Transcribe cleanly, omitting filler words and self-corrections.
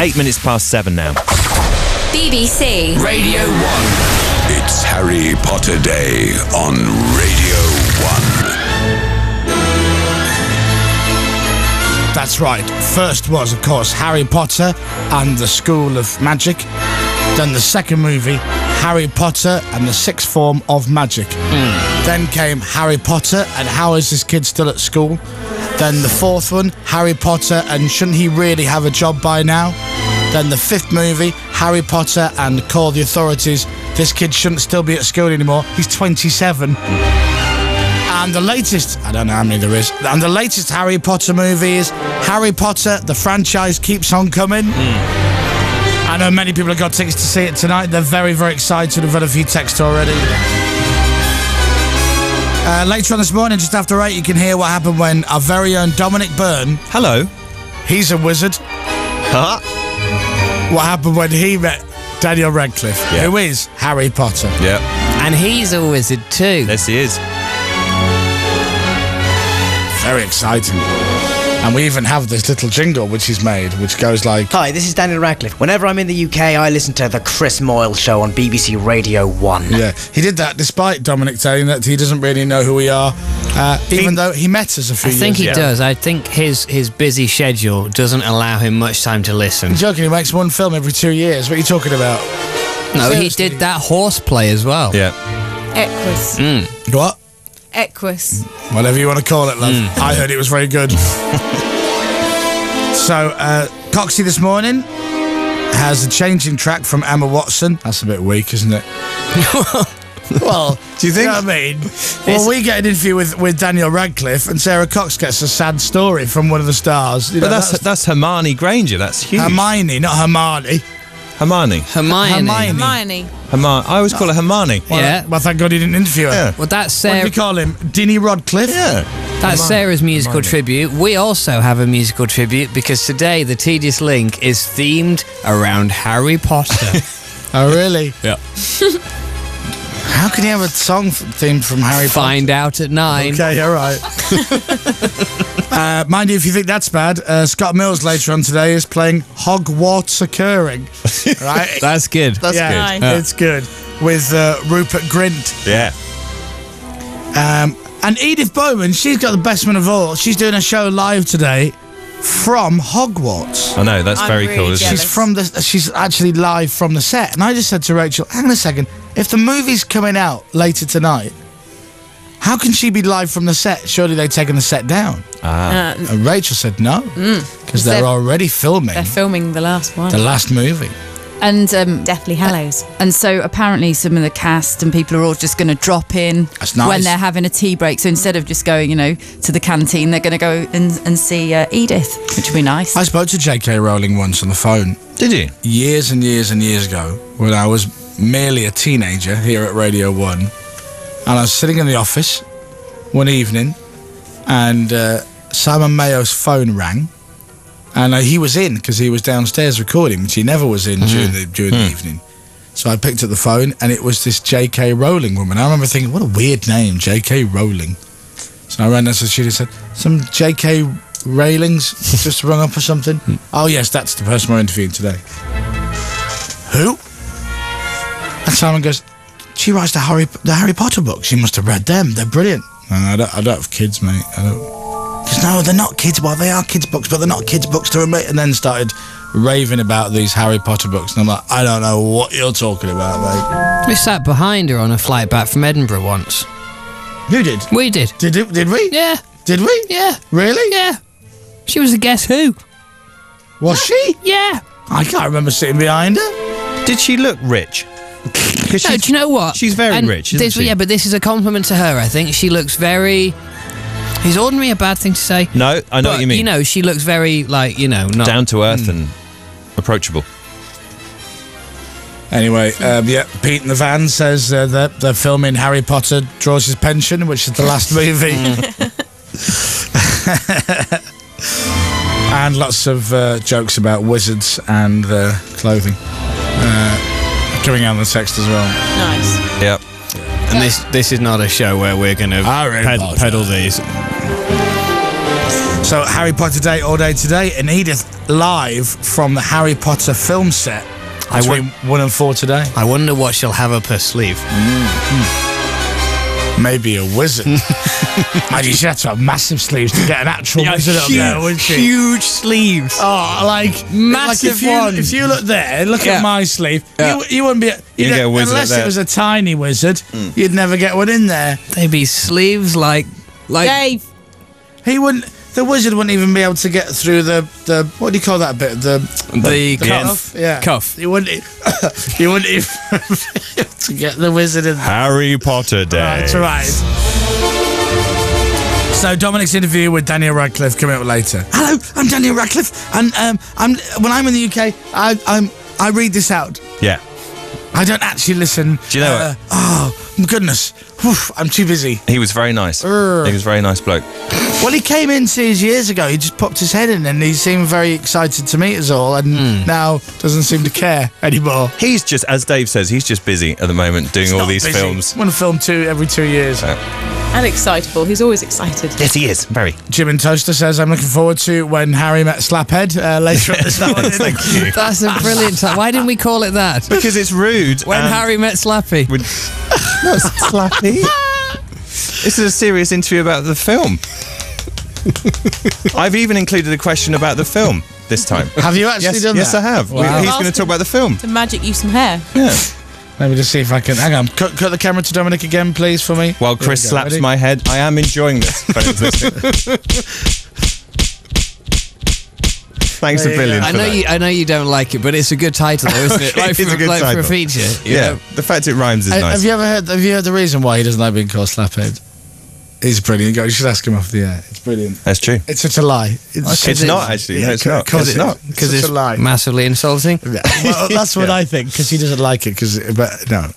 8 minutes past 7 now. BBC Radio 1. It's Harry Potter Day on Radio 1. That's right. First was, of course, Harry Potter and the School of Magic. Then the second movie, Harry Potter and the Sixth Form of Magic. Then came Harry Potter and How Is This Kid Still at School? Then the fourth one, Harry Potter and Shouldn't He Really Have a Job by Now? Then the fifth movie, Harry Potter and Call the Authorities. This kid shouldn't still be at school anymore. He's 27. And the latest, I don't know how many there is, and the latest Harry Potter movie is Harry Potter, the franchise keeps on coming. I know many people have got tickets to see it tonight. They're very, very excited. I've had a few texts already. Later on this morning, just after 8, you can hear what happened when our very own Dominic Byrne... Hello. He's a wizard. Huh? What happened when he met Daniel Radcliffe, who is Harry Potter. Yeah. And he's a wizard too. Yes, he is. Very exciting. And we even have this little jingle which he's made, which goes like... Hi, this is Daniel Radcliffe. Whenever I'm in the UK, I listen to the Chris Moyles Show on BBC Radio 1. Yeah, he did that despite Dominic saying that he doesn't really know who we are, even though he met us a few years ago. I think he does. I think his busy schedule doesn't allow him much time to listen. You're joking, he makes one film every 2 years. What are you talking about? No, Seriously? he did that horseplay as well. Yeah. Equus. What? Equus. Whatever you want to call it, love. I heard it was very good. So, Coxie this morning has a changing track from Emma Watson. That's a bit weak, isn't it? Well, do you think? You know what I mean? Well, we get an interview with Daniel Radcliffe, and Sarah Cox gets a sad story from one of the stars. You But know, that's Hermione Granger. That's huge. Hermione, not Hermione. Hermione. Hermione. I always call her Hermione. Yeah. Well, thank God he didn't interview her. Yeah. Well, that's What do Sarah. we call him? Dinny Rodcliffe? Yeah. That's Sarah's musical tribute. We also have a musical tribute because today the Tedious Link is themed around Harry Potter. Oh, really? Yeah. How can you have a song themed from Harry Potter? Find out at 9. Okay, all right. Mind you, if you think that's bad, Scott Mills later on today is playing Hogwarts Occurring. Right? That's good. That's good. Nice. It's good. With Rupert Grint. Yeah. And Edith Bowman, she's got the best one of all. She's doing a show live today from Hogwarts. I know, that's I'm very really cool, isn't jealous. it? She's actually live from the set. And I just said to Rachel, hang on a second, if the movie's coming out later tonight, how can she be live from the set? Surely they've taken the set down. And Rachel said no, because they're already filming They're filming the last one. the last movie. And Deathly Hallows. And so apparently some of the cast and people are all just going to drop in That's nice. when they're having a tea break. So instead of just going, to the canteen, they're going to go and see Edith, which would be nice. I spoke to J.K. Rowling once on the phone. Did you? Years and years and years ago, when I was merely a teenager here at Radio 1, and I was sitting in the office one evening, and Simon Mayo's phone rang, and he was in because he was downstairs recording, which he never was in during the evening. So I picked up the phone, and it was this J.K. Rowling woman. I remember thinking, what a weird name, J.K. Rowling. So I ran down to the studio and said, some J.K. Railings just rung up or something? Oh, yes, that's the person we're interviewing today. Who? And Simon goes, she writes the Harry Potter books. You must have read them. They're brilliant. I don't have kids, mate. Because no, they're not kids. Well, they are kids' books, but they're not kids' books to me. And then started raving about these Harry Potter books. And I'm like, I don't know what you're talking about, mate. We sat behind her on a flight back from Edinburgh once. Who did? We did. Did we? Yeah. Did we? Yeah. Really? Yeah. She was a Guess Who. Was she? Yeah. I can't remember sitting behind her. Did she look rich? No, do you know what? She's very rich, isn't she? Yeah, but this is a compliment to her, I think. She looks very... Is ordinary a bad thing to say? No, I know what you mean. She looks very, not... Down to earth and approachable. Anyway, Pete in the van says that they're filming Harry Potter Draws His Pension, which is the last movie. And lots of jokes about wizards and their clothing. Coming out on the text as well. Nice. Yep. And this is not a show where we're going to peddle these. So, Harry Potter Day all day today, and Edith live from the Harry Potter film set between 1 and 4 today. I wonder what she'll have up her sleeve. Maybe a wizard. Imagine she'd have to have massive sleeves to get an actual wizard up there, wouldn't she? Huge sleeves. Oh, like massive ones. If you look there, look at my sleeve, you wouldn't be... You'd get a wizard unless there. It was a tiny wizard, you'd never get one in there. They'd be sleeves like Dave. He wouldn't... The wizard wouldn't even be able to get through the what do you call that bit? The cuff. Yeah. Cuff. He wouldn't even be able to get the wizard in there. Harry Potter Day. That's right. So Dominic's interview with Daniel Radcliffe coming up later. Hello, I'm Daniel Radcliffe, and when I'm in the UK, I read this out. Yeah. I don't actually listen. Do you know it? Oh, my goodness. Oof, I'm too busy. He was very nice. He was a very nice bloke. Well, he came in 2 years ago. He just popped his head in and he seemed very excited to meet us all, and now doesn't seem to care anymore. He's just, as Dave says, he's just busy at the moment doing all these films. I want to film every 2 years. And excitable. He's always excited. Yes, he is. Very. Jim and Toaster says, I'm looking forward to When Harry Met Slaphead later on this morning. Thank you. That's a brilliant time. Why didn't we call it that? Because it's rude. When Harry Met Slappy. Not Slappy. This is a serious interview about the film. I've even included a question about the film this time. Have you actually done that? Yes, I have. Wow. He's going to talk about the film. To magic you some hair. Yeah. Let me just see if I can... Hang on. Cut the camera to Dominic again, please, for me. While Chris slaps Ready? my head, I am enjoying this. Thanks a billion for that. I know you don't like it, but it's a good title, though, isn't it? It's a good for title. a feature. Yeah. The fact it rhymes is nice. Have you heard the reason why he doesn't like being called Slaphead? He's brilliant. You should ask him off the air. It's brilliant. That's true. It's such a lie. It's not, actually. No, it's not. Because It's not. Because it's a lie. Massively insulting. Yeah. Well, that's what I think, because he doesn't like it. But no.